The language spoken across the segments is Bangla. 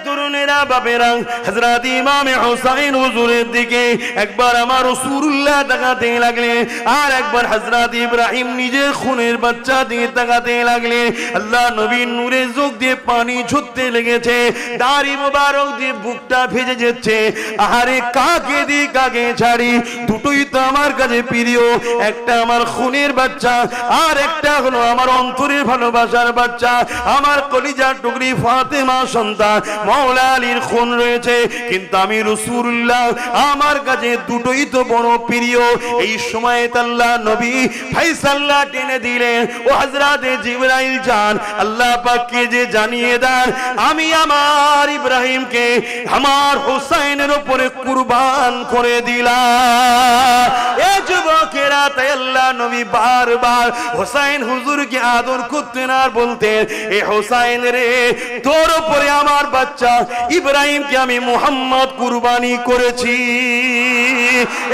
তরুণেরা বাপেরা হযরত ইমাম হুসাইন হুজুরের দিকে একবার আমার রাসূলুল্লাহ তাকাতে লাগলেন, আর একবার হযরত ইব্রাহিম নিজের খুনের বাচ্চা দিয়ে তাকাতে লাগলেন। আল্লাহ নবীর নূরে চোখ দিয়ে পানি ঝরতে লেগেছে, দাড়ি মোবারক দিয়ে বুকটা ভেজে যাচ্ছে। আহারে কাকে দি কাকে ছাড়ি, দুটোই তো আমার কাছে প্রিয়। একটা আমার খুনের বাচ্চা, আর একটা হলো আমার অন্তরের ভালোবাসার বাচ্চা, আমার কলিজার টুকরি ফাতেমা সন্তান মাওলা আলীর খুন রয়েছে। কিন্তু আমি রাসূলুল্লাহ, আমার কাছে দুটোই তো বড় প্রিয়। এই সময় আল্লাহ নবী ফায়সালা টেনে দিলেন, ও হযরত জিবরাইল যান, আল্লাহ পাককে যে জানিয়ে দেন আমি আমার ইব্রাহিমকে আমার হুসাইনের উপরে কুরবান করে দিলাম। এই যুবকেরা, তাই আল্লাহ নবী বারবার হুসাইন হুজুরকে আদর করতেন আর বলতেন, এ হুসাইন রে, তোর উপরে আমার বাচ্চা ইব্রাহিমকে আমি মুহাম্মদ কুরবানি করেছি।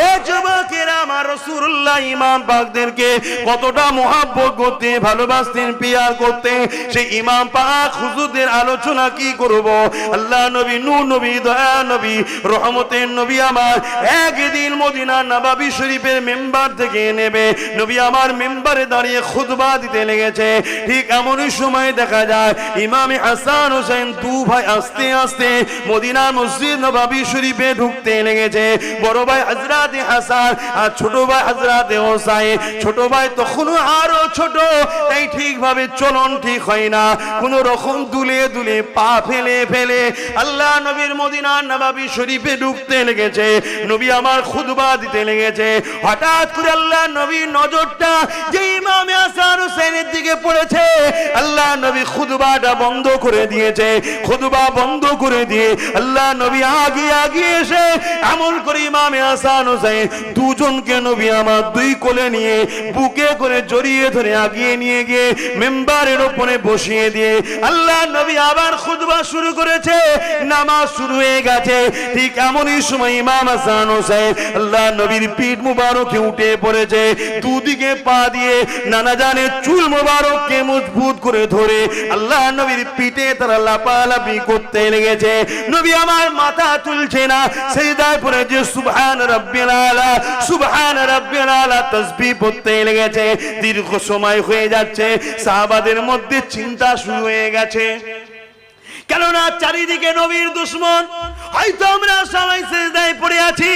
এ যুবকেরা, আমার রাসূলুল্লাহ ইমাম পাকদেরকে কতটা মুহাব্বত করতে, ভালোবাসতেন, পিয়ার করতেন, সেই ইমাম পাক হুজুরদের আলোচনা কি করব। আল্লাহ নবী, নূর নবী, দয়া নবী, রহমতের নবী আমার একদিন মদিনা নববী শরীফের মেম্বার থেকে নেবে নবী আমার মেম্বারে দাঁড়িয়ে খুতবা দিতে লেগেছে। ঠিক এমনই সময় দেখা যায় ইমাম হাসান হোসেন দু ভাই আস্তে আস্তে মদিনার মসজিদ নববী শরীফে ঢুকতে লেগেছে। বড় ভাই হযরত হাসান আর ছোট ভাই হযরত হোসাইন। ছোট ভাই তখনও আরো ছোট, তাই ঠিকভাবে চলন ঠিক হয় না, কোন রকম দুলে দুলে পা ফেলে ফেলে আল্লাহ নবীর মদিনার নববী শরীফে ঢুকতে লেগেছে। নবী আমার খুতবা দিতে লেগেছে। হঠাৎ করে আল্লাহ নবীর নজরটা যে ইমাম হাসান হোসেনের দিকে পড়েছে, আল্লাহ নবী খুতবাটা বন্ধ করে দিয়েছে। খুতবা বন্ধ করে দিয়ে আল্লাহ নবী আগে আগে এসে এমন করে ইমাম হাসান হোসেন দুজনকে নবী আমার দুই কোলে নিয়ে বুকে করে জড়িয়ে ধরে আগিয়ে নিয়ে গিয়ে মেম্বারের উপরে বসিয়ে দিয়ে আল্লাহ নবী আবার খুতবা শুরু করেছে। নামাজ শুরু হয়ে গেছে। ঠিক এমনই সময় ইমাম হাসান হোসেন আল্লাহ নবীর পিঠ মুবারকে উঠে পড়েছে। দুদিকে পা দিয়ে নানা জানের চুল মুবারককে মজবুত করে ধরে আল্লাহ নবীর পিঠে তারা লাপালাপি করতে লেগেছে। নবী আমার মাথা তুলছে না, সিজদায় পড়ে যে সুবহান রাব্বিল আলা, সুবহান রাব্বিল আলা তাসবিহ পড়তে লেগেছে। দীর্ঘ সময় হয়ে যাচ্ছে, সাহাবাদের মধ্যে চিন্তা শুরু হয়ে গেছে, কেননা চারিদিকে নবীর দুশমন। হয়তো আমরা সবাই সিজদায় পড়ে আছি,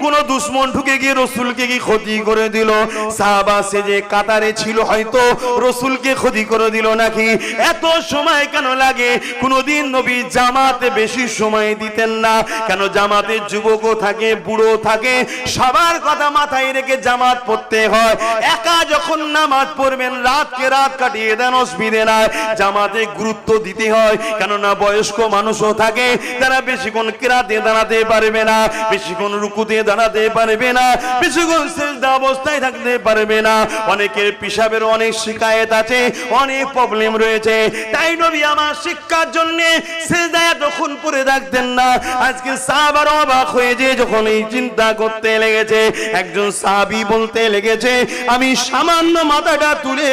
কোন দুশমন ঢুকে গিয়ে রাসূলকে কি ক্ষতি করে দিল, সাহাবা সে যে কাতারে ছিল হয়তো রাসূলকে ক্ষতি করে দিল নাকি। এত সময় কেন লাগে? কোনদিন নবী জামাতে বেশি সময় দিতেন না, কেন জামাতে যুবকও থাকে, বুড়ো থাকে, সবার কথা মাথায় রেখে জামাত পড়তে হয়। একা যখন নামাজ পড়বেন, রাতকে রাত কাটিয়ে দেন, অসুবিধে নাই, জামাতে গুরুত্ব দিতে হয়। কেননা বয়স্ক মানুষও থাকে, তারা বেশিক্ষণ কিরাতে দাঁড়াতে পারবে না, বেশিক্ষণ রুকুতে দাঁড়াতে পারবে না, বেশিক্ষণ সিজদা অবস্থায় থাকতে পারবে না। অনেকের পেশাবের অনেক শিকায়েত আছে, অনেক প্রবলেম রয়েছে। তাই নবী আমার শিক্ষার জন্য সিজদায় এতক্ষণ পড়ে থাকতেন না। আজকে সাহাবারা অবাক হয়ে যে যখন এই চিন্তা করতে লেগেছে, একজন সাহাবী বলতে লেগেছে, আমি সামান্য মাথাটা তুলে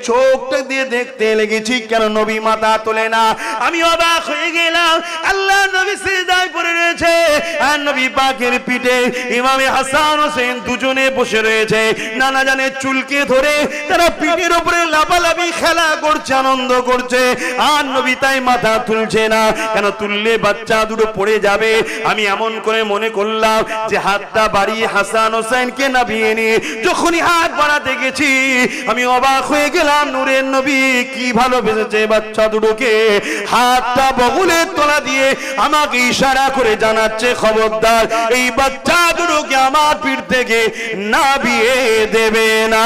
চোখটা দিয়ে দেখতে লেগেছি, কেন নবী মাথা তোলে না। আমি অবাক হয়ে গেলাম। আল্লাহ নবী সিজদায় পড়ে রয়েছে, আর নবী পাকের পিঠে ইমাম হাসান হোসেন দুজনে বসে রয়েছে। নানা জানের চুলকে ধরে তারা পিঠের উপরে লাফালাফি খেলা করছে, আনন্দ করছে, আর নবী তাই মাথা তুলছে না। কেন তুললে বাচ্চা দুটো পড়ে যাবে। আমি এমন করে মনে করলাম যে হাতটা বাড়িয়ে হাসান হোসেনকে নামিয়ে নিয়ে যখনই হাত বাড়াতে গেছি, আমি অবাক হয়ে গেলাম। নূরের নবী কি ভালোবেসেছে বাচ্চা দুটোকে। হাতটা বগলের তলা দিয়ে আমাকে ইশারা করে জানাচ্ছে, খবরদার এই বাচ্চা দুটোকে আমার পিঠ থেকে নামিয়ে দেবে না।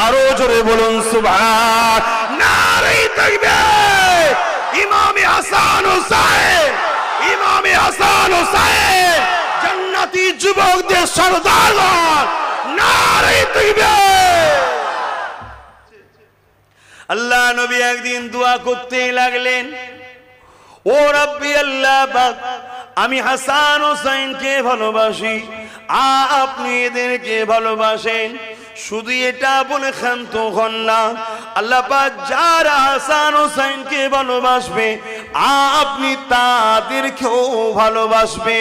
আরো জোরে বলুন সুবহান। নারে তাকবীর। ইমাম হাসান হোসেন, ইমাম হাসান হোসেন জান্নাতি যুবকদের সরদার। নারে তাকবীর। আল্লাহ নবী একদিন দোয়া করতে লাগলেন, ও রব্বি আল্লাহ পাক, আমি হাসান হোসেনকে ভালোবাসি, আপনি এদেরকে ভালোবাসেন। শুধু এটা বলে ক্ষান্ত হন না, আল্লাহ পাক যারা হাসান হোসেনকে ভালোবাসবে আপনি তাদেরকেও ভালোবাসবেন।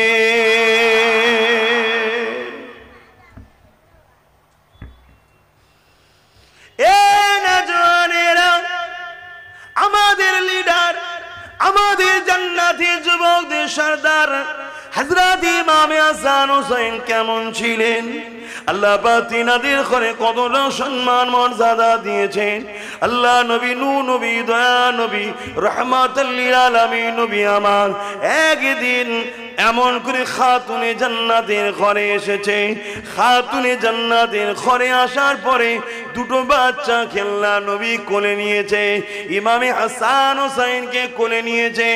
এ নওজওয়ানেরা, আমাদের লিডার, আমাদের জান্নাতি যুবকদের সরদার হযরত ইমাম হাসান হুসাইন কেমন ছিলেন? আল্লাহ পাক তিনাদের ঘরে কতটা সম্মান মর্যাদা দিয়েছেন। আল্লাহ নবী, নূর নবী, দয়া নবী, রাহমাতুল লিল আলামিন নবী আমার একদিন এমন করে খাতুনে জান্নাতের ঘরে এসেছে। খাতুনে জান্নাতের ঘরে আসার পরে দুটো বাচ্চা খেলনা নবী কোলে নিয়েছে। ইমামে হাসান হুসাইনকে কোলে নিয়েছে।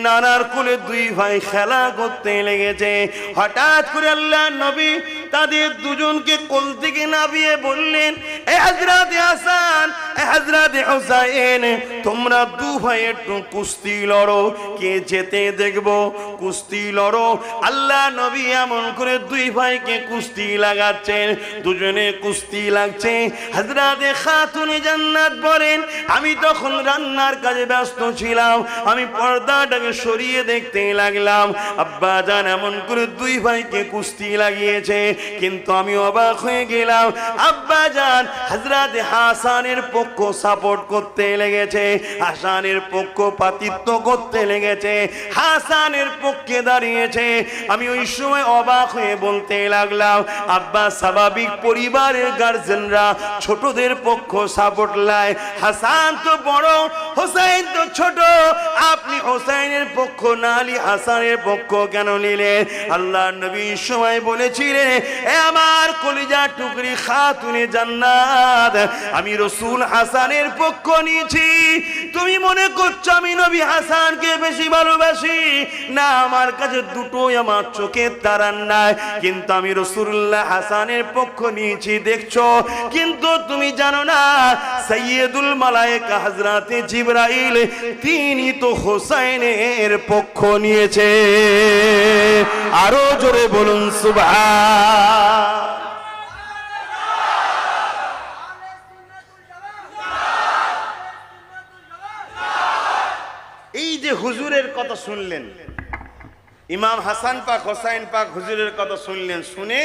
নানার কোলে দুই ভাই খেলা করতে লেগেছে। হঠাৎ করে আল্লাহ নবী তাদের দুজনকে কোল থেকে নামিয়ে বললেন, এ হযরত হাসান, এ হযরত হুসাইন, তোমরা দু ভাই একটু কুস্তি লড়ো, কে যেতে দেখবো, কুস্তি লড়ো। আল্লাহ নবী এমন করে দুই ভাইকে কুস্তি লাগাচ্ছেন, দুজনে কুস্তি লাগছে। হযরতে খাতুনে জান্নাত বলেন, আমি তখন রান্নার কাজে ব্যস্ত ছিলাম, আমি পর্দাটাকে সরিয়ে দেখতে লাগলাম আব্বা জান এমন করে দুই ভাইকে কুস্তি লাগিয়েছে। কিন্তু আমি অবাক হয়ে গেলাম, আব্বা জান হযরত হাসানের পক্ষ সাপোর্ট করতে লেগেছে, হাসানের পক্ষ পাতিত্ব করতে লেগেছে, হাসানের পক্ষে দাঁড়িয়েছে। আমি ওই সময় অবাক হয়ে বলতে লাগলাম, আব্বা স্বাভাবিক পরিবারের গার্জেনরা ছোটদের পক্ষ সাপোর্ট লাই, হাসান তো বড়, হোসেন তো ছোট, আপনি হোসেনের পক্ষ না নিয়ে হাসানের পক্ষ কেন নিলেন? আল্লাহ নবী সময় বলেছিলেন, এ আমার কলিজা টুকরি খাতুনে জান্নাত, আমি রাসূল হাসানের পক্ষ নিয়েছি। তুমি মনে করছো আমি নবী হাসানকে বেশি ভালোবাসি? না, আমার কাছে দুটোই আমার চোখের তারার নাই, কিন্তু আমি রাসূলুল্লাহ হাসানের পক্ষ নিয়েছি দেখছো। কিন্তু তুমি জানো না, সাইয়্যিদুল মালায়েকা হযরতে জিবরাইল তিনি তো হোসেনের পক্ষ নিয়েছে। আরো জোরে বলুন সুবহান। এই যে হুজুরের কথা শুনলেন, ইমাম হাসান পাক, হোসাইন পাক হুজুরের কথা শুনলেন, শুনে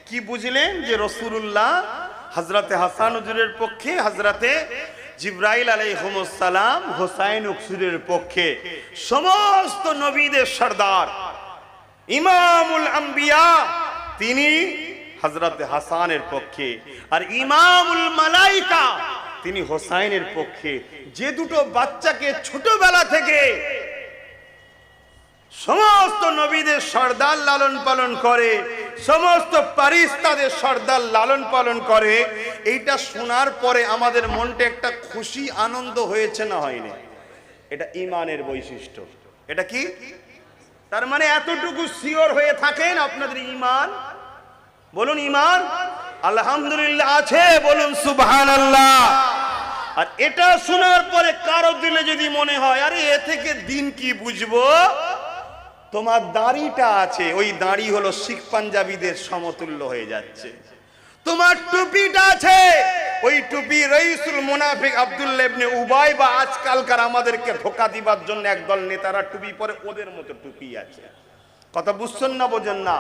কি বুঝলেন? যে রাসূলুল্লাহ হযরতে হাসান হুজুরের পক্ষে, হযরতে জিবরাইল আলাইহিস সালাম হোসাইন হুজুরের পক্ষে। সমস্ত নবীদের সরদার ইমামুল আম্বিয়া তিনি হযরতে হাসানের পক্ষে, আর ইমামুল মালাইকা তিনি হোসাইনের পক্ষে। যে দুটো বাচ্চাকে ছোটবেলা থেকে সমস্ত নবীদের সর্দার লালন পালন করে, সমস্ত ফারিস্তাদের সর্দার লালন পালন করে, এইটা শোনার পরে আমাদের মনটা একটা খুশি আনন্দ হয়েছে না হয়নি? এটা ঈমানের বৈশিষ্ট্য। এটা কি? তার মানে এতটুকু শিওর হয়ে থাকেন আপনাদের ঈমান, বলুন ঈমান আলহামদুলিল্লাহ আছে, বলুন সুবহানাল্লাহ। আর এটা শোনার পরে কারো দিলে যদি মনে হয় আরে এ থেকে দিন কি বুঝবো, তোমার দাড়িটা আছে, ওই দাড়ি হলো শিখ পাঞ্জাবিদের সমতুল্য হয়ে যাচ্ছে। তোমার টুপিটা আছে, ওই টুপি রাইসুল মুনাফিক আব্দুল্লাহ ইবনে উবাই বা আজকালকার আমাদেরকে ধোঁকা দিবার জন্য একদল নেতারা টুপি পরে, ওদের মতো টুপি আছে। কথা বুঝছেন না, বোঝেন না?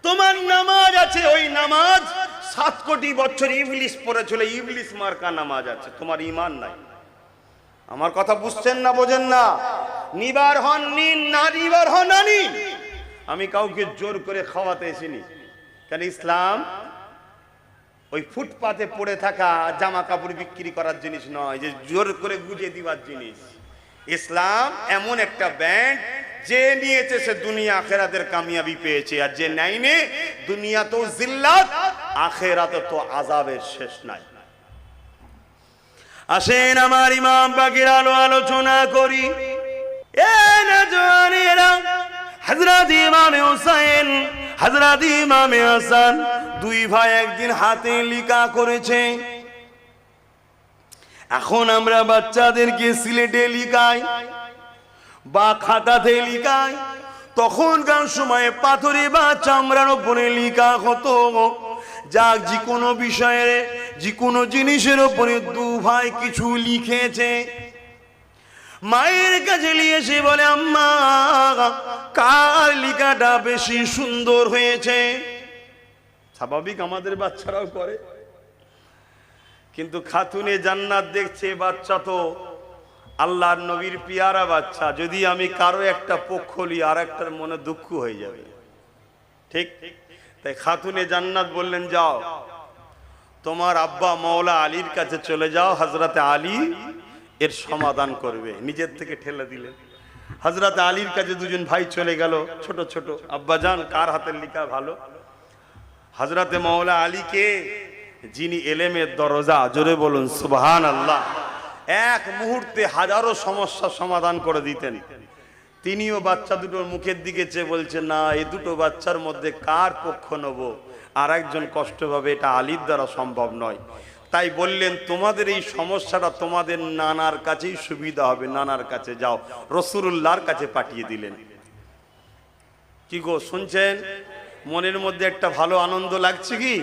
তোমার নামাজ আছে, ওই নামাজ 7 কোটি বছর ইবলিস পড়েছিল, ইবলিস মার্কা নামাজ আছে, তোমার ঈমান নাই। আমার কথা বুঝছেন না, বোঝেন না? নিবার হন নিন, না নিবার হন না নিন। আমি কাউকে জোর করে খাওয়াতে এসিনি, কারণ ইসলাম ওই ফুটপাতে পড়ে থাকা জামা কাপড় বিক্রি করার জিনিস নয়, যে জোর করে গুজে দিবার জিনিস। ইসলাম এমন একটা ব্যান্ড, যে নিয়েছে সে দুনিয়া আখেরাতের কামিয়াবি পেয়েছে, আর যে নাইনে দুনিয়া তো জিল্লাত, আখেরাতে তো আযাবের শেষ নাই। আসেন আমার ইমাম পাকের আলোচনা করি। এ নওজওয়ানেরা, হযরত ইমাম হুসাইন, হযরত ইমাম হাসান দুই ভাই একদিন হাতে লিখা করেছে। এখন আমরা বাচ্চাদেরকে সিলেটে লিখাই বা খাতাতে লিখাই, তখনকার সময়ে পাথরে বা চামড়ার উপরে লিখা হতো। যাক, যে কোনো বিষয়ে, যে কোনো জিনিসের উপরে দু ভাই কিছু লিখেছে। মায়ের কাছে নিয়ে এসে বলে, আম্মা কার লিকাটা বেশি সুন্দর হয়েছে? স্বাভাবিক আমাদের বাচ্চারাও করে, কিন্তু খাতুনে জান্নাত দেখছে বাচ্চা তো আল্লাহর নবীর পিয়ারা বাচ্চা, যদি আমি কারো একটা পক্ষ লি আর একটার মনে দুঃখ হয়ে যাবে, ঠিক? তাই খাতুনে জান্নাত বললেন, যাও তোমার আব্বা মওলা আলীর কাছে চলে যাও, হযরতে আলী এর সমাধান করবে। নিজের থেকে ঠেলে দিলেন। হযরতে আলীর কাছে দুজন ভাই চলে গেল, ছোট ছোট, আব্বা জান কার হাতের লিখা ভালো? হযরতে মওলা আলীকে, যিনি এলেমের দরজা, জোরে বলুন সুবহানাল্লাহ, এক মুহূর্তে হাজারো সমস্যার সমাধান করে দিতেন, তিনিও বাচ্চা দুটোর মুখের দিকে চেয়ে বলছেন, না এই দুটো বাচ্চার মধ্যে কার পক্ষ নেব? আর একজন কষ্ট পাবে, এটা আলীর দ্বারা সম্ভব নয়। তাই বললেন, তোমাদের এই সমস্যাটা তোমাদের নানার কাছেই সুবিধা হবে, নানার কাছে যাও। রাসূলুল্লাহর কাছে পাঠিয়ে দিলেন। কি গো শুনছেন? মনের মধ্যে একটা ভালো আনন্দ লাগছে কি?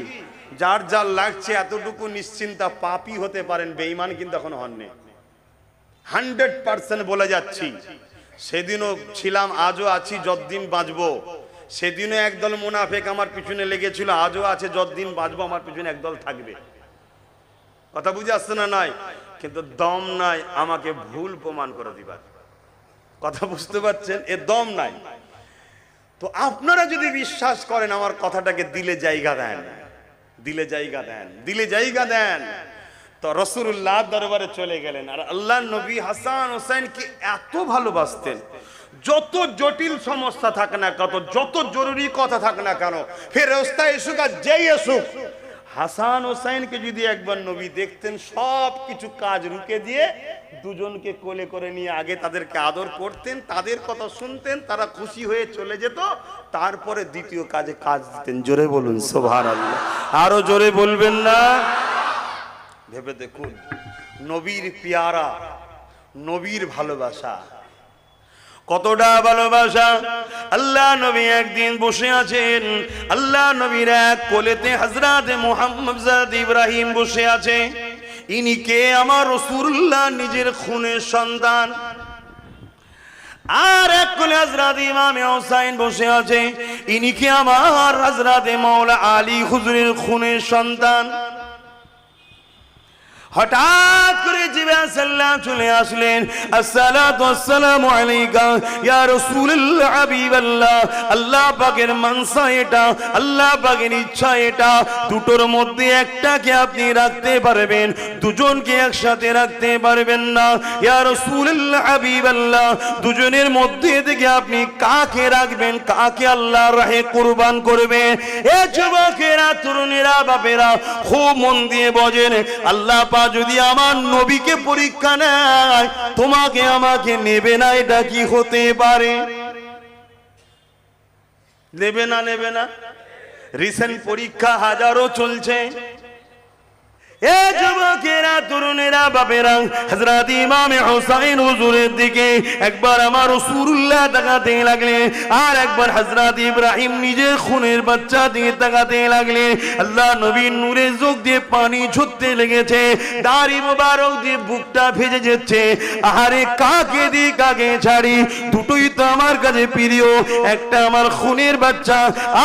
যার যার লাগছে এতটুকু নিশ্চিন্তা, পাপী হতে পারেন, বেঈমান কিন্তু এখন হননি। 100% বলে যাচ্ছি, সেদিনও ছিলাম, আজও আছি, যতদিন বাঁচবো। সেদিনও একদল মুনাফেক আমার পিছনে লেগেছিল, আজও আছে, যতদিন বাঁচবো আমার পিছনে একদল থাকবে। কথা বুঝে আসছে না? নাই, কিন্তু দম নাই আমাকে ভুল প্রমাণ করে দিবার। কথা বুঝতে পারছেন? এ দম নাই। তো আপনারা যদি বিশ্বাস করেন আমার কথাটাকে, দিলে জায়গা দেন, দিলে জায়গা দেন, দিলে জায়গা দেন। তো রাসূলুল্লাহ দরবারে চলে গেলেন, আর আল্লাহর নবী হাসান হোসেনকে এত ভালোবাসতেন, যত জটিল সমস্যা থাকে না কত, যত জরুরি কথা থাকে না কেন, ফেরেশতা এসুক আর যেই এসুক, হাসান হোসেনকে যদি একবার নবী দেখতেন, সব কিছু কাজ রুকে দিয়ে দুজনকে কোলে করে নিয়ে আগে তাদেরকে আদর করতেন, তাদের কথা শুনতেন, তারা খুশি হয়ে চলে যেত, তারপরে দ্বিতীয় কাজে কাজ দিতেন। জোরে বলুন সুবহানাল্লাহ, আরো জোরে বলবেন না? ভেবে দেখুন, নবীর পিয়ারা, নবীর ভালোবাসা, কতটা ভালোবাসা। আল্লাহ নবী একদিন বসে আছেন, আল্লাহ নবীর এক কোলেতে হযরতে মুহাম্মদ জাদ ইব্রাহিম বসে আছে। ইনি কে? আমার রাসূলুল্লাহ নিজের খুনের সন্তান। আর এক কোলে হযরতে ইমামে হুসাইন বসে আছে। ইনি কে? আমার হযরতে মাওলা আলী হুজুরের খুনের সন্তান। হঠাৎ করে জিবরাইল সাল্লাল্লাহু চলে আসলেন, আসসালাতু ওয়াসসালামু আলাইকা ইয়া রাসূলুল্লাহ হাবিবাল্লাহ। আল্লাহ পাকের মানসা এটা, আল্লাহ পাকের ইচ্ছা এটা, দুটোর মধ্যে একটাকে আপনি রাখতে পারবেন, দুজনকে একসাথে রাখতে পারবেন না। ইয়া রাসূলুল্লাহ হাবিবাল্লাহ, দুজনের মধ্যে থেকে আপনি কাকে রাখবেন, কাকে আল্লাহর রাহে কুরবান করবেন? এ যুবকেরা, তরুণেরা, বাপেরা, খুব মন দিয়ে বোঝেন, আল্লাহ যদি আমার নবীকে পরীক্ষা নেয়, তোমাকে আমাকে নেবে না, এটা কি হতে পারে? নেবে না, নেবে না? রিসেন্ট পরীক্ষা হাজারো চলছে। এ যুবকেরা, তরুণেরা, বাপেরা, হযরত ইমাম হুসাইন হুজুরের দিকে একবার আমার রাসূলুল্লাহ তাকাতে লাগলেন, আর একবার হযরত ইব্রাহিম নিজের খুনের বাচ্চা দিয়ে তাকাতে লাগলেন। আল্লাহ নবীর নূরের চোখ দিয়ে পানি ঝরতে লেগেছে, দাড়ি মোবারক দিয়ে বুকটা ভেজে যাচ্ছে। আহারে, কাকে দি কাকে ছাড়ি? দুটোই তো আমার কাছে প্রিয়, একটা আমার খুনের বাচ্চা,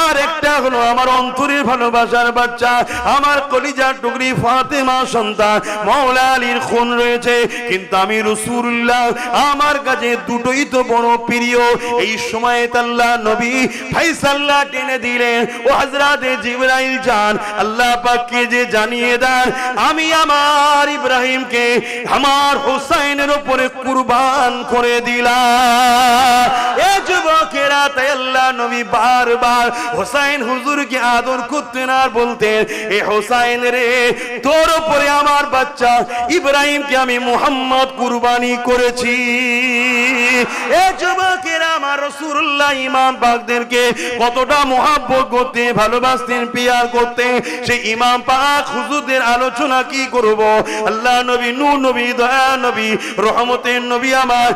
আর একটা হলো আমার অন্তরের ভালোবাসার বাচ্চা, আমার কলিজার টুকরি ফাতেমা সন্তান মাওলা আলীর খুন রয়েছে। কিন্তু আমি রাসূলুল্লাহ, আমার কাছে দুটোই তো বড় প্রিয়। এই সময় আল্লাহ নবী ফায়সালা টেনে দিলেন, ও হযরতে জিবরাইল যান, আল্লাহ পাককে যে জানিয়ে দেন, আমি আমার ইব্রাহিমকে আমার হোসাইনের উপরে কুরবান করে দিলাম। এ যুবকেরা, তাই আল্লাহ নবী বারবার হোসাইন হুজুরকে আদর করতেন আর বলতেন, এ হোসাইন রে, তোর উপরে আমার বাচ্চা ইব্রাহিমকে আমি মুহাম্মদ কুরবানি করেছি। এ যুবকেরা, আমার রাসূলুল্লাহ ইমাম পাকদেরকে কতটা মুহাব্বত করতে, ভালোবাসতেন, পিয়ার করতে। সেই ইমাম পাক হুজুরদের আলোচনা কি করব। আল্লাহ নবী, নূর নবী, দয়া নবী, রহমতের নবী আমার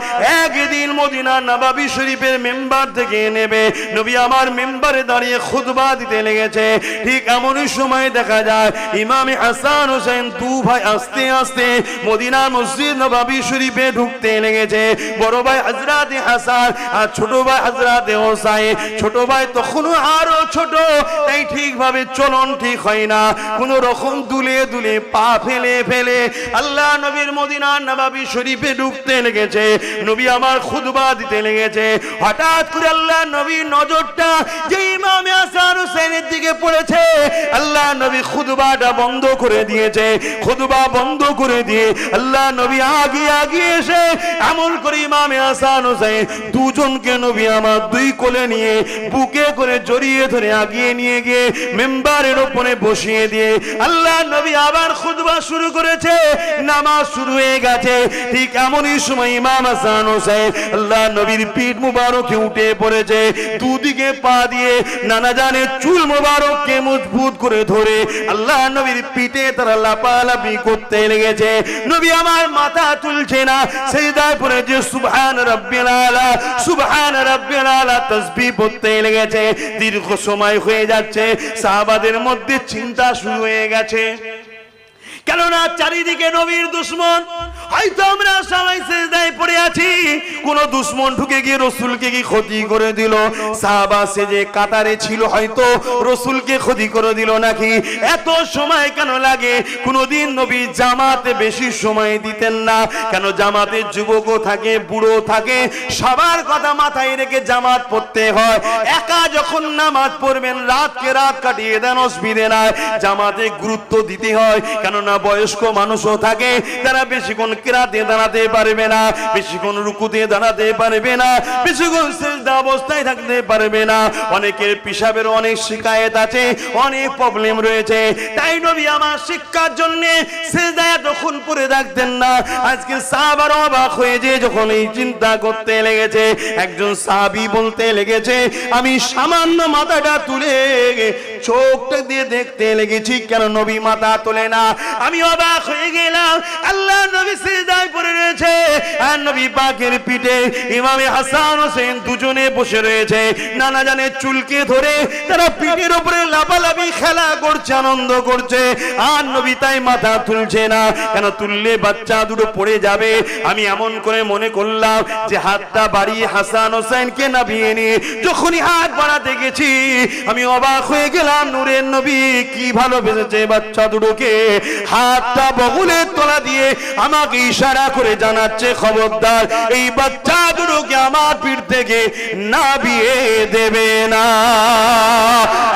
একদিন মদিনা নববী শরীফের মেম্বার থেকে নেবে নবী আমার মেম্বারে দাঁড়িয়ে খুতবা দিতে লেগেছে। ঠিক এমনই সময় দেখা যায় ইমাম হাসান হোসেন দু ভাই আস্তে আস্তে মদিনা মসজিদ নববী শরীফে ঢুকতে লেগেছে। বড় ভাই হযরত হাসান আর ছোট ভাই হযরত হোসাইন। ছোট ভাই তখনও আরো ছোট, তাই ঠিকভাবে চলন ঠিক হয় না, কোন রকম দুলে দুলে পা ফেলে ফেলে আল্লাহ নবীর মদিনা নববী শরীফে ঢুকতে লেগেছে। নবী আমার খুতবা দিতে লেগেছে। হঠাৎ করে আল্লাহ নবীর নজরটা যে ইমাম হাসান হোসেনের দিকে পড়েছে, আল্লাহ নবী খুতবাটা বন্ধ করে দিয়েছে। খুতবা বন্ধ করে দিয়ে আল্লাহ নবী আগে এসে এমন করে ইমাম হাসান হোসেন দুজনকে নবী আমার দুই কোলে নিয়ে বুকে করে জড়িয়ে ধরে আগিয়ে নিয়ে গিয়ে মেম্বারের উপরে বসিয়ে দিয়ে আল্লাহ নবী আবার খুতবা শুরু করেছে। নামাজ শুরু হয়ে গেছে। ঠিক এমনই সময় ইমাম হাসান হোসেন আল্লাহ নবীর পিঠ মুবারকে উঠে পড়েছে। দুদিকে পা দিয়ে নানা জানে চুল মুবারককে মজবুত করে ধরে আল্লাহ নবীর পিঠে তারা লাপালাপি করতে লেগেছে। নবী আমার মাথা তুলছে না, সিজদায় পড়ে যে সুবহান রাব্বিল আলা, সুবহান রাব্বিল আলা তাসবিহ পড়তে লেগেছে। দীর্ঘ সময় হয়ে যাচ্ছে, সাহাবাদের মধ্যে চিন্তা শুরু হয়ে গেছে। কেননা চারিদিকে নবীর দুশমন। হয়তো আমরা সবাই সিজদায় পড়ে আছি, কোন দুশমন ঢুকে গিয়ে রাসূলকে কি ক্ষতি করে দিল। সাহাবা সে যে কাতারে ছিল, হয়তো রাসূলকে ক্ষতি করে দিল নাকি। এত সময় কেন লাগে? কোনদিন নবী জামাতে বেশি সময় দিতেন না। কেন? জামাতে যুবকও থাকে, বুড়ো থাকে, সবার কথা মাথায় রেখে জামাত পড়তে হয়। একা যখন নামাজ পড়বেন, রাতকে রাত কাটিয়ে দেন, অসুবিধে নাই। জামাতে গুরুত্ব দিতে হয়, কেননা বয়স্ক মানুষও থাকে, তারা বেশিক্ষণ কিরাতে দাঁড়াতে পারবে না, বেশিক্ষণ রুকুতে দাঁড়াতে পারবে না, বেশিক্ষণ সিজদা অবস্থায় থাকতে পারবে না। অনেকের পেশাবের অনেক শিকায়েত আছে, অনেক প্রবলেম রয়েছে। তাই নবী আমার শিক্ষার জন্য সিজদায় তখন পড়ে থাকতেন না। আজকে সাহাবারা অবাক হয়ে যে যখন এই চিন্তা করতে লেগেছে, একজন সাহাবী বলতে লেগেছে, আমি সামান্য মাথাটা তুলে চোখটা দিয়ে দেখতে লেগেছি, কেন নবী মাথা তোলে না। আমি অবাক হয়ে গেলাম। আল্লাহ নবী সিজদায় পড়ে রয়েছে, আর নবী পাকের পিঠে ইমাম হাসান হোসেন দুজনে বসে রয়েছে। নানা জানে চুলকে ধরে তারা পিঠের উপরে লাফালাফি খেলা করছে, আনন্দ করছে। আর নবী তাই মাথা তুলছে না। কেন? তুললে বাচ্চা দুটো পড়ে যাবে। আমি এমন করে মনে করলাম যে হাতটা বাড়িয়ে হাসান হোসেনকে নামিয়ে নিয়ে যখনই হাত বাড়াতে গেছি, আমি অবাক হয়ে গেলাম। নূরের নবী কি ভালোবেসেছে বাচ্চা দুটোকে। হাতটা বগলের তলা দিয়ে আমাকে ইশারা করে জানাচ্ছে, খবরদার এই বাচ্চা দুটোকে আমার পিঠ থেকে নামিয়ে দেবে না।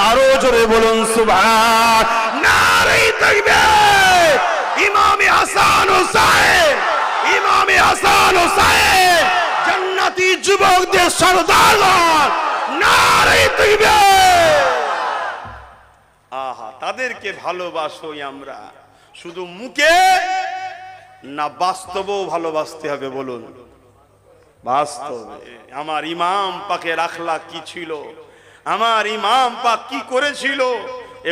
আরো জোরে বলুন সুবহান। নারে তাকবীর। ইমামে হাসান হোসেন, ইমামে হাসান হোসেন জান্নাতি যুবকদের সরদার। নারে তাকবীর। আহা, তাদেরকে ভালোবাসোই আমরা, শুধু মুখে না, বাস্তবেও ভালোবাসতে হবে। বলুন বাস্তবে। আমার ইমাম পাকের আখলাক কি ছিল, আমার ইমাম পাক কি করেছিল,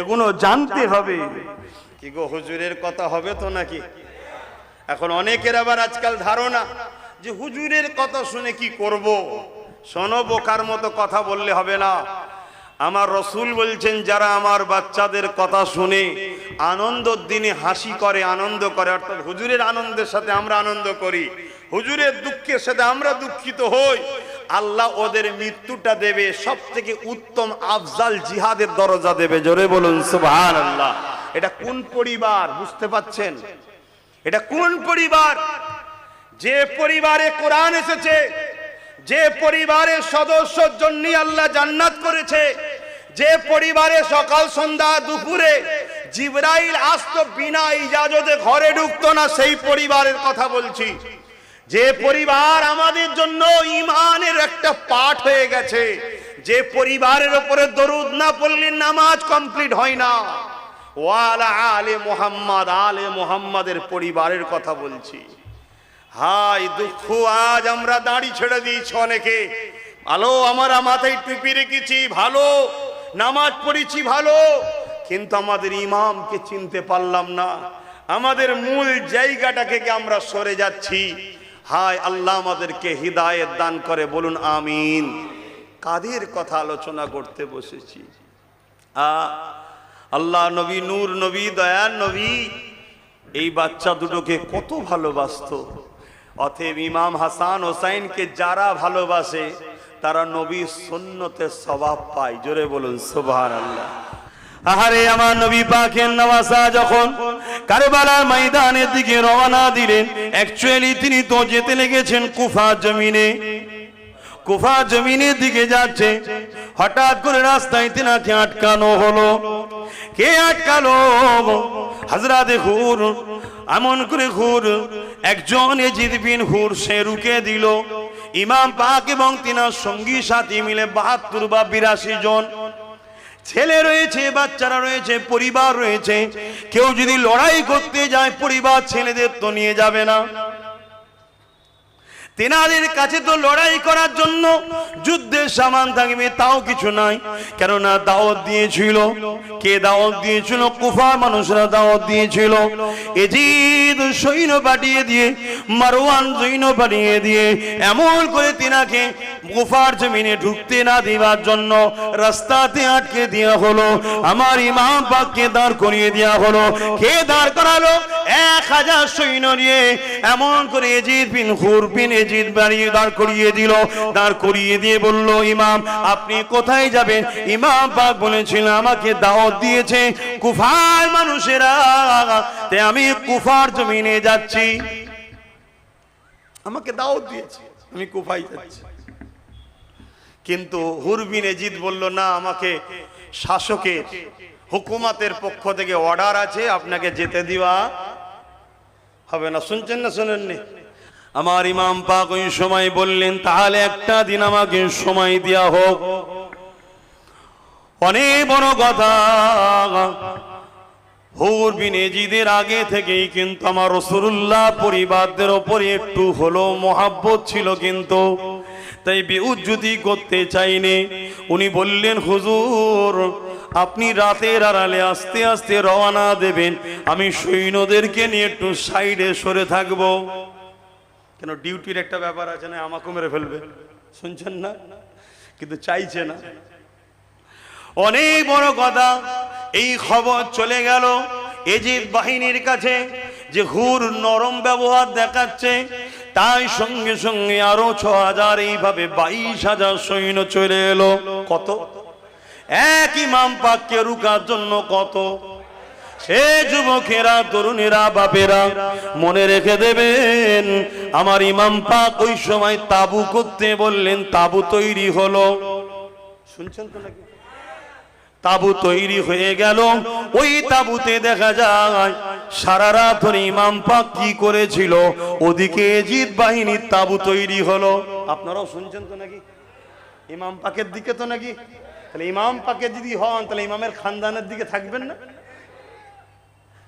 এগুলো জানতে হবে। কি গো, হুজুরের কথা হবে তো নাকি? এখন অনেকের আবার আজকাল ধারণা যে হুজুরের কথা শুনে কি করব। শোনো, বোকার মতো কথা বললে হবে না। আমার রসুল বলছেন, যারা আমার বাচ্চাদের কথা শুনে আনন্দর দিনে হাসি করে, আনন্দ করে, অর্থাৎ হুজুরের আনন্দের সাথে আমরা আনন্দ করি, হুজুরের দুঃখের সাথে আমরা দুঃখিত হই, আল্লাহ ওদের মৃত্যুটা দেবে সব থেকে উত্তম আফজাল জিহাদের দরজা দেবে। জোরে বলুন সুবহানাল্লাহ। এটা কোন পরিবার বুঝতে পাচ্ছেন? এটা কোন পরিবার? যে পরিবারে কোরআন এসেছে, যে পরিবারের সদস্যর জন্য আল্লাহ জান্নাত করেছে, যে পরিবারে সকাল সন্ধ্যা দুপুরে জিবরাইল আসতো বিনা ইজাজতে ঘরে ঢুকতো না, সেই পরিবারের কথা বলছি। যে পরিবার আমাদের জন্য ঈমানের একটা পাঠ হয়ে গেছে, যে পরিবারের উপরে দরুদ না পড়লে নামাজ কমপ্লিট হয় না। ওয়ালা আলে মুহাম্মদ, আলে মুহাম্মাদের পরিবারের কথা বলছি। হাই দুঃখ, আজ আমরা দাড়ি ছেড়ে দিয়েছি অনেকে, ভালো আমরা মাথায় টুপি রেখেছি, ভালো নামাজ পড়েছি, ভালো, কিন্তু আমাদের ইমামকে চিনতে পারলাম না, আমাদের মূল জায়গাটাকে আমরা সরে যাচ্ছি। হায় আল্লাহ আমাদেরকে হিদায়াত দান করে, বলুন আমিন। কাদের কথা আলোচনা করতে বসেছি? আল্লাহ নবী, নূর নবী, দয়ার নবী এই বাচ্চা দুটোকে কত ভালোবাসতো। অতএব ইমাম হাসান হোসাইনকে যারা ভালোবাসে তারা নবীর সুন্নতের সওয়াব পায়। জোরে বলুন সুবহানাল্লাহ। আহারে আমার নবী পাকের নওয়াজা যখন কারবালার ময়দানের দিকে রওনা দিলেন, অ্যাকচুয়ালি তিনি তো যেতে লেগেছেন কুফা জমিনে। কুফা জমিনের দিকে যাচ্ছে, হঠাৎ করে রাস্তায় তিনাকে আটকানো হলো। কে আটকালো? হযরতে হুর। এমন করে হুর, একজন ইয়াজিদ বিন হুর, সে রুকে দিল। ইমাম পাক এবং তিনার সঙ্গী সাথী মিলে ৭২ বা ৮২ জন ছেলে রয়েছে, বাচ্চারা রয়েছে, পরিবার রয়েছে। কেউ যদি লড়াই করতে যায় পরিবার ছেলেদের তো নিয়ে যাবে না। তেনাদের কাছে তো লড়াই করার জন্য যুদ্ধের সামান থাকবে তাও কিছু নাই, কেননা দাওয়াত দিয়েছিল। কে দাওয়াত দিয়েছিল? কুফার মানুষরা দাওয়াত দিয়েছিল। ইয়াজিদ সৈন্য পাঠিয়ে দিয়ে, মারওয়ান সৈন্য পাঠিয়ে দিয়ে এমন করে তিনাকে কুফার জমিনে ঢুকতে না দেওয়ার জন্য রাস্তাতে আটকে দেওয়া হলো। আমার ইমাম পাককে দাঁড় করিয়ে দেওয়া হলো। কে দাঁড় করালো? ১০০০ সৈন্য নিয়ে এমন করে ইয়াজিদ বিন হুর বিন ইয়াজিদ বাড়িয়ে দাঁড় করিয়ে দিল। দাঁড় করিয়ে দিয়ে বলল, ইমাম আপনি কোথায় যাবেন? ইমাম পাক বলেছিল আমাকে দাওয়াত দিয়েছে কুফার মানুষেরা, তাই আমি কুফার জমিনে যাচ্ছি। আমাকে দাওয়াত দিয়েছে, আমি কুফায় যাচ্ছি। কিন্তু হুর বিন ইয়াজিদ বলল, না, আমাকে শাসকের হুকুমতের পক্ষ থেকে অর্ডার আছে, আপনাকে যেতে দেওয়া হবে না। শুনছেন না শোনেননি? আমার ইমাম পাক ওই সময় বললেন, তাহলে একটা দিন আমাকে সময় দেয়া হোক। অনেক বড় কথা। হুর বিন ইয়াজিদের আগে থেকেই কিন্তু আমার রাসূলুল্লাহ পরিবারদের উপরে একটু হলো মহাব্বত ছিল, কিন্তু তাই বেউজ্জতি করতে চাইনি। উনি বললেন, হুজুর আপনি রাতের আড়ালে আস্তে আস্তে রওনা দেবেন, আমি সৈন্যদেরকে নিয়ে একটু সাইডে সরে থাকবো। কেন, ডিউটির একটা ব্যাপার আছে না, আমাকে মেরে ফেলবে। শুনছেন না? কিন্তু চাইছে না। অনেক বড় কথা। এই খবর চলে গেল ইয়াজিদ বাহিনীর কাছে যে হুর নরম ব্যবহার দেখাচ্ছে, তাই সঙ্গে সঙ্গে আরো ৬০০০, এইভাবে ২২,০০০ সৈন্য চলে এলো। কত? এক ইমাম পাককে রুকার জন্য কত? সে যুবকেরা, তরুণেরা, বাপেরা মনে রেখে দেবেন, আমার ইমাম পাক ওই সময় তাবু করতে বললেন, তাবু তৈরি হলো। শুনছেন তো নাকি? তাবু তৈরি হয়ে গেল। ওই তাবুতে দেখা যায় সারা রাত ধরে ইমাম পাক কি করেছিল, ওদিকে ইয়াজিদ বাহিনীর তাবু তৈরি হলো। আপনারাও শুনছেন তো নাকি? ইমাম পাকের দিকে তো নাকি? তাহলে ইমাম পাকে যদি হন তাহলে ইমামের খানদানের দিকে থাকবেন না?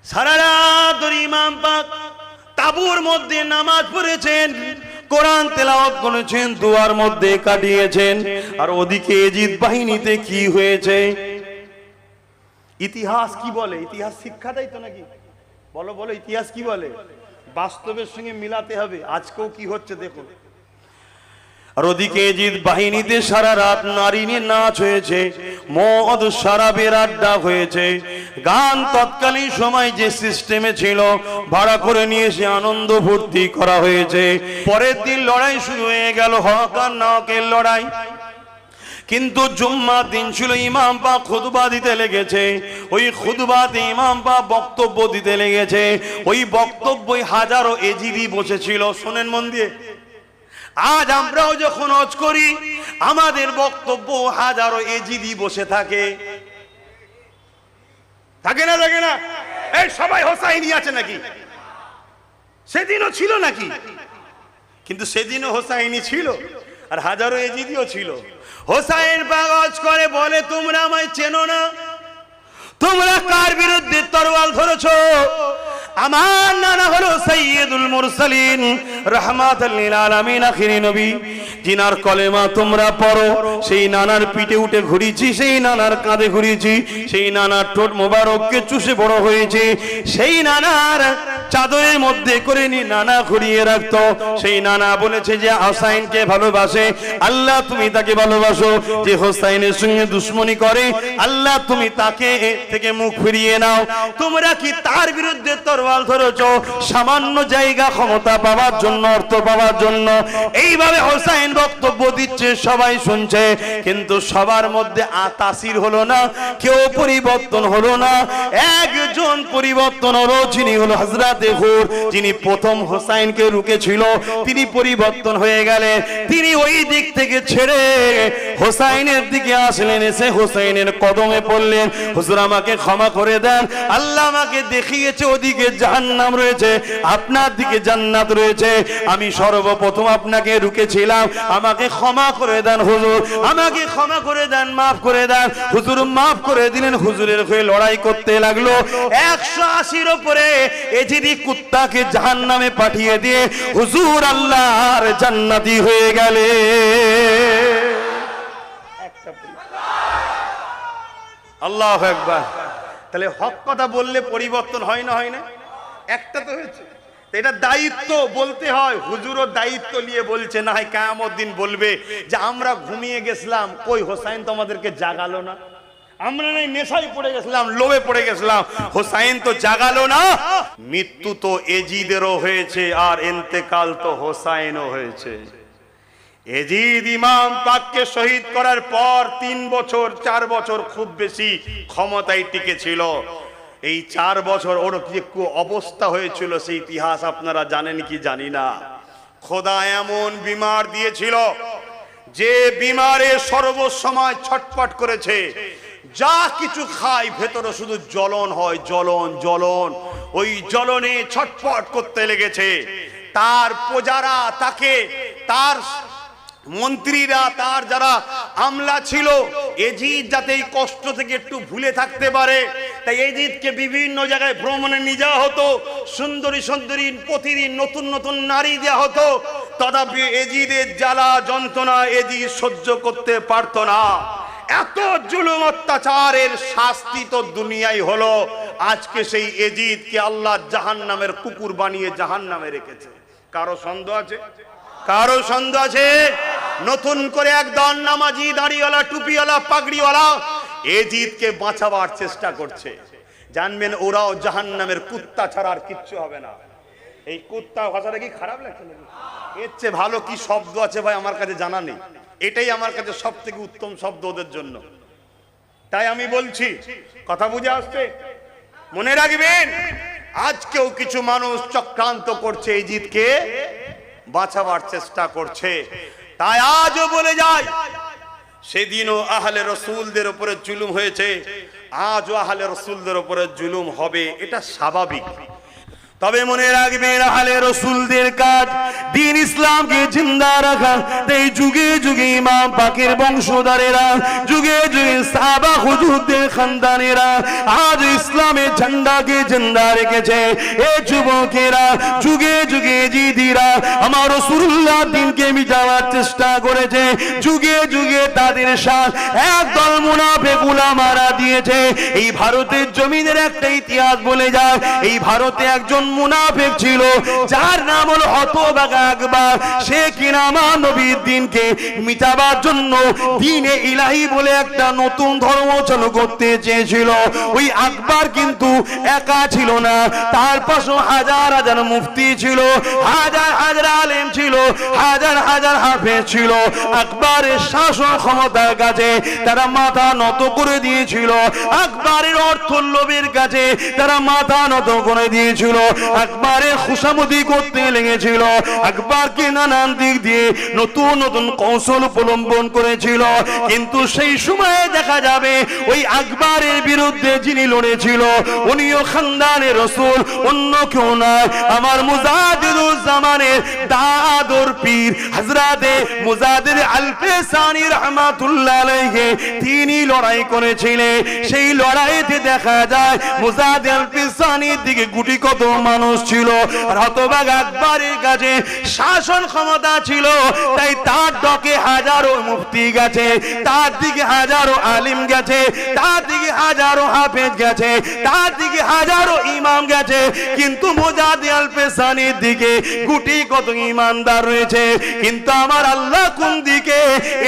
সারা রাত ধরে ইমাম পাক তাবুর মধ্যে নামাজ পড়েছেন, কোরআন তেলাওয়াত করেছেন, দুয়ার মধ্যে কাটিয়েছেন। আর ওদিকে ইয়াজিদ বাহিনীতে কি হয়েছে? ইতিহাস কি বলে? ইতিহাস শিক্ষা দেয় তো নাকি? বলো বলো, ইতিহাস কি বলে? বাস্তবের সঙ্গে মিলাতে হবে। আজকেও কি হচ্ছে দেখুন। আর ওদিকে ইয়াজিদ বাহিনীতে সারা রাত নারী নিয়ে নাচ হয়েছে, মদ শরাবের আড্ডা হয়েছে, গান তৎকালীন সময় যে সিস্টেমে ছিল ভাড়া করে নিয়ে এসে আনন্দ ফুর্তি করা হয়েছে। পরের দিন লড়াই শুরু হয়ে গেল, হক আর নাহকের লড়াই। কিন্তু জুম্মার দিন ছিল, ইমাম পাক খুতবা দিতে লেগেছে। ওই খুতবাতে ইমাম পাক বক্তব্য দিতে লেগেছে। ওই বক্তব্যই হাজারো ইয়াজিদি বসেছিল। শোনেন মন দিয়ে, আজ আমরাও যখন হজ করি আমাদের বক্তব্য হাজারো ইয়াজিদি বসে থাকে। থাকে না? থাকে না? এই সবাই হোসাইনি আছে নাকি? সেদিনও ছিল নাকি? কিন্তু সেদিনও হোসাইনি ছিল, আর হাজারো ইয়াজিদিও ছিল। হোসাইন পাক হজ করে বলে, তোমরা আমায় চেনো না, তোমরা কার বিরুদ্ধে তরোয়াল ধরেছো? আমার নানা হলো সাইয়্যিদুল মুরসালিন রাহমাতাল লিল আলামিন আখিরি নবী, জিনার কলেমা তোমরা পড়ো। সেই নানার পিঠে উঠে ঘুরিয়েছি, সেই নানার কাঁধে ঘুরিয়েছি, সেই নানার ঠোঁট মোবারককে চুষে বড় হয়েছে, সেই নানার চাদরের মধ্যে করে নি নানা ঘুরিয়ে রাখতো। সেই নানা বলেছে যে হোসাইনকে ভালোবাসে, আল্লাহ তুমি তাকে ভালোবাসো। যে হোসাইনের সঙ্গে দুশ্মনী করে, আল্লাহ তুমি তাকে থেকে মুখ ফিরিয়ে নাও। তোমরা কি তার বিরুদ্ধে তরোয়াল ধরেছো সামান্য জায়গা ক্ষমতা পাওয়ার জন্য, অর্থ পাওয়ার জন্য? এইভাবে হোসাইন বক্তব্য দিচ্ছে, সবাই শুনছে, কিন্তু সবার মধ্যে তাসির হলো না, কেউ পরিবর্তন হলো না। একজন পরিবর্তন হলো, যিনি হলো হযরতে হুর, যিনি প্রথম হোসাইনকে রুকেছিল, তিনি পরিবর্তন হয়ে গেলেন। তিনি ওই দিক থেকে ছেড়ে হোসাইনের দিকে আসলেন, এসে হোসাইনের কদমে পড়লেন, হুজুর আমাকে ক্ষমা করে দেন, আল্লাহ আমাকে দেখিয়েছে ওদিকে জাহান্নাম রয়েছে, আপনার দিকে জান্নাত রয়েছে, আমি সর্বপ্রথম আপনাকে রুকেছিলাম, আমাকে ক্ষমা করে দেন হুজুর, আমাকে ক্ষমা করে দেন, মাফ করে দেন। হুজুর মাফ করে দিলেন, হুজুরের হয়ে লড়াই করতে লাগলো। 180-র উপরে এজিদি কুত্তাকে জাহান্নামে পাঠিয়ে দিয়ে হুজুর আল্লাহর জান্নাতি হয়ে গেলে। আল্লাহু আকবার। তাহলে হক কথা বললে পরিবর্তন হয় না, হয় না? একটা তো হয়েছে, এটা দায়িত্ব বলতে হয়। হুজুরও দায়িত্ব নিয়ে বলছে, না হয় কিয়ামত দিন বলবে যে আমরা ঘুমিয়ে গেছিলাম, কই হোসাইন তো আমাদেরকে জাগালো না, আমরা নাই নেশায় পড়ে গেছিলাম, লোভে পড়ে গেছিলাম, হোসাইন তো জাগালো না। মৃত্যু তো এজিদেরও হয়েছে, আর ইন্তেকাল তো হোসাইনও হয়েছে। এজিদ ইমাম পাককে শহীদ করার পর 3 বছর 4 বছর খুব বেশি ক্ষমতায় টিকে ছিল। এই 4 বছর ওর কি অবস্থা হয়েছিল সেই ইতিহাস আপনারা জানেন কি জানি না। খোদা এমন বিমার দিয়েছিল যে বিমারে সর্বসময় ছটফট করেছে, যা কিছু খায় ভেতরে শুধু জ্বলন হয়, জ্বলন জ্বলন, ওই জ্বলনে ছটফট করতে লেগেছে। তার প্রজারা তাকে, তার মন্ত্রীরা, তার যারা আমলা ছিল, এজিদ যাতে এই কষ্ট থেকে একটু ভুলে থাকতে পারে, তাই এজিদকে বিভিন্ন জায়গায় ভ্রমণে নিয়ে যাওয়া হতো, সুন্দরী সুন্দরী প্রতিদিন নতুন নতুন নারী দেওয়া হতো। তথাপি এজিদের জ্বালা যন্ত্রণা এজিদ সহ্য করতে পারত না। এত জুলুম অত্যাচারের শাস্তি তো দুনিয়ায় হলো। আজকে সেই এজিদকে আল্লাহ জাহান্নামের কুকুর বানিয়ে জাহান্নামে রেখেছে। কারো সন্দেহ আছে? কারো সন্দেহ আছে? নতুন করে একদল নামাজি, দাড়িওয়ালা, টুপিওয়ালা, পাগড়িওয়ালা এজিদকে বাঁচাবার চেষ্টা করছে। জানবেন ওরাও জাহান্নামের কুত্তা ছাড়া আর কিচ্ছু হবে না। এই কুত্তা ভাষাটা কি খারাপ লাগছে নাকি? এর চেয়ে ভালো কি শব্দ আছে ভাই আমার কাছে জানা নেই। এটাই আমার কাছে সব থেকে উত্তম শব্দ ওদের জন্য। তাই আমি বলছি, কথা বুঝে আসছে? মনে রাখবেন, আজকেও কিছু মানুষ চক্রান্ত করছে, এজিদকে বাঁচাবার চেষ্টা করছে। তাই আজও বলে যায়, সেদিনও আহলে রসুলদের উপরে জুলুম হয়েছে, আজও আহলে রসুলদের উপরে জুলুম হবে, এটা স্বাভাবিক। তবে মনে রাখবেন, আহলে রসুলদের কাজ দ্বীন ইসলামকে জিন্দা রাখা। তাই যুগে যুগে ইমাম পাকের বংশধরেরা, যুগে যুগে সাহাবা হুজুরদের খানদানেরা আজ ইসলামের ঝান্ডাকে জিন্দা রেখেছে। এই যুবকেরা, যুগে যুগে জিদিরা আমার রাসূলুল্লাহ দ্বীনকে মিটাবার চেষ্টা করেছে। যুগে যুগে তাদের সাথ একদল মুনাফিক উলামারা দিয়েছে। এই ভারতের জমিনের একটা ইতিহাস বলে যায়, এই ভারতে একজন মুনাফিক ছিল, যার নাম হলো হতভাগা আকবর। সে কিনা আমার নবীর দ্বীনকে মিটাবার জন্য দ্বীনে ইলাহি বলে একটা নতুন ধর্ম চালু করতে চেয়েছিল। ওই আকবর কিন্তু একা ছিল না, তার পাশে হাজার হাজার মুফতি ছিল, হাজার হাজার আলেম ছিল, হাজার হাজার হাফেজ ছিল। আকবরের শাসন ক্ষমতার কাছে তারা মাথা নত করে দিয়েছিল, আকবরের অর্থ লোভের কাছে তারা মাথা নত করে দিয়েছিল, আকবরের খুশামদি করতে লেগেছিল, আকবরকে নানান দিক দিয়ে নতুন নতুন কৌশল অবলম্বন করেছিল। কিন্তু সেই সময়ে দেখা যাবে ওই আকবরের বিরুদ্ধে যিনি লড়েছিল উনিও খানদানের রাসূল, অন্য কেউ নয়, আমার মুজাদ্দিদুজ্জামানের দাদর পীর হযরতে মুজাদ্দিদ আল-ফিসানি রাহমাতুল্লাহ আলাইহি, তিনি লড়াই করেছিলেন। সেই লড়াইতে দেখা যায় মুজাদ্দিদ আল-ফিসানির দিকে গুটি কত মানুষ ছিল। আর হতভাগা আকবরের কাছে শাসন ক্ষমতা ছিল, তাই তার ডকে হাজারো মুফতি গেছে, তার দিকে হাজারো আলিম গেছে, তার দিকে হাজারো হাফেজ গেছে, তার দিকে হাজারো ইমাম গেছে, কিন্তু মুজাদ্দিদ আল পেশানির দিকে গুটি কত ইমানদার রয়েছে। কিন্তু আমার আল্লাহ কোন দিকে,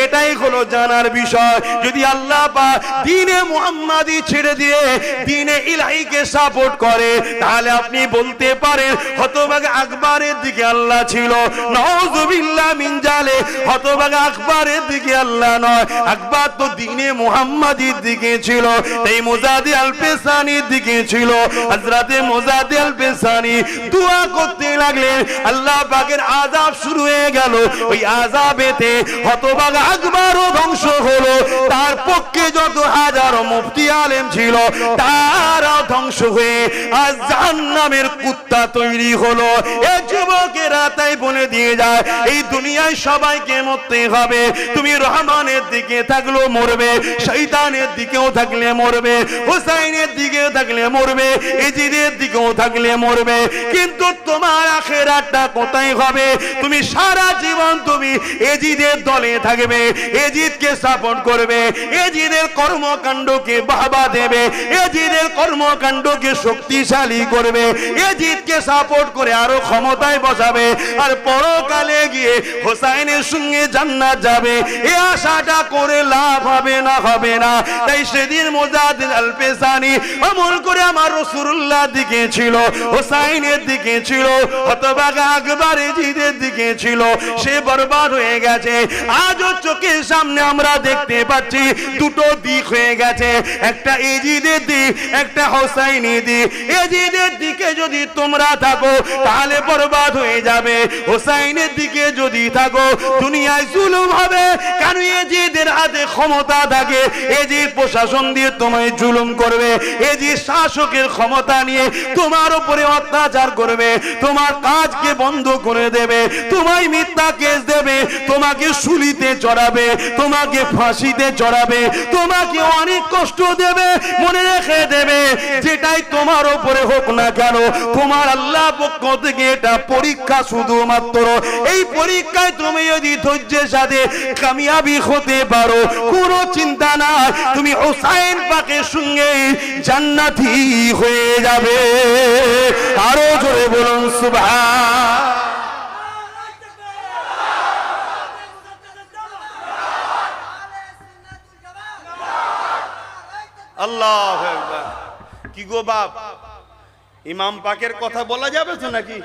এটাই হলো জানার বিষয়। যদি আল্লাহ পাক দ্বীনে মুহাম্মাদি ছেড়ে দিয়ে দ্বীনে ইলাহিকে সাপোর্ট করে, তাহলে আপনি বলতে পারেন হতভাগা আকবরের দিকে আল্লাহ ছিল। নাউযুবিল্লাহ মিন জালে, হতভাগা আকবরের দিকে আল্লাহ নয়, আকবর তো দ্বীনে মুহাম্মাদির দিকে ছিল, তাই মুজাদ্দিদ আল পেশানির দিকে ছিল। হযরতে মুজাদ্দিদ আল পেশানি দোয়া করতে লাগলেন, আল্লাহ পাকের আযাব শুরু হয়ে গেল। ওই আযাবেতে হতভাগা আকবরও ধ্বংস হলো, তার পক্ষে যত হাজারো মুফতি আলেম ছিল তারাও ধ্বংস হয়ে আজ জাহান্নামের কুত্তা তৈরি হলো। এই যুবকেরা তাই বলে দিয়ে যায়, এই দুনিয়ায় সবাইকে মরতে হবে। তুমি রহমানের দিকে থাকলেও মরবে, শয়তানের দিকেও থাকলে মরবে, হুসাইনের দিকেও থাকলে মরবে, ইজিদের দিকেও থাকলে মরবে। কিন্তু তোমার আখিরাতটা কোথায় হবে? তুমি সারা জীবন তুমি এজিদের দলে থাকবে, এজিদকে সাপোর্ট করবে, এজিদের কর্মকাণ্ডকে বাহবা দেবে, এজিদের কর্মকাণ্ডকে শক্তিশালী করবে, এজিদকে সাপোর্ট করে আরো ক্ষমতায় বসাবে, আর পরকালে গিয়ে হোসাইনের সঙ্গে জান্নাত যাবে। এই আশাটা করে লাভ হবে না, হবে না। তাই সেদিন মুজাদ্দিদ আল পেশানি আমল করে আমার রাসূলুল্লাহ দিকে ছিল, হোসাইনের দিকে ছিল, হতভাগা আকবর এজিদের দিকে ছিল, সে বরবাদ হয়ে গেছে। আজও চোখের সামনে আমরা দেখতে পাচ্ছি দুটো দিক হয়ে গেছে, একটা এজিদের দিক, একটা হোসাইনি দিক। এজিদের দিকে যদি তোমরা থাকো তাহলে বরবাদ হয়ে যাবে, হোসাইনের দিকে যদি থাকো দুনিয়ায় জুলুম হবে। কারণ এজিদের হাতে ক্ষমতা থাকে, এজিদ প্রশাসন দিয়ে তোমায় জুলুম করবে, এজিদ শাসকের ক্ষমতা নিয়ে তোমার উপরে অত্যাচার করবে, তোমার কাজকে বন্ধ করে দেবে, তোমায় মিথ্যা কেস দেবে, তোমাকে শুলিতে চড়াবে, তোমাকে ফাঁসিতে চড়াবে, তোমাকে অনেক কষ্ট দেবে। মনে রেখে দেবে, যেটাই তোমার উপরে হোক না কেন, তোমার আল্লাহ পক্ষ থেকে এটা পরীক্ষা শুধুমাত্র। এই পরীক্ষায় তুমি যদি ধৈর্যের সাথে কামিয়াবি হতে পারো, কোনো চিন্তা নাই, তুমি হোসাইন পাকের সঙ্গে জান্নাতি হয়ে যাবে। আরো জোরে বলুন সুবহান। আল্লাহু আকবার। কি গো বাপ, ইমাম পাকের কথা বলা যাবে তো নাকি?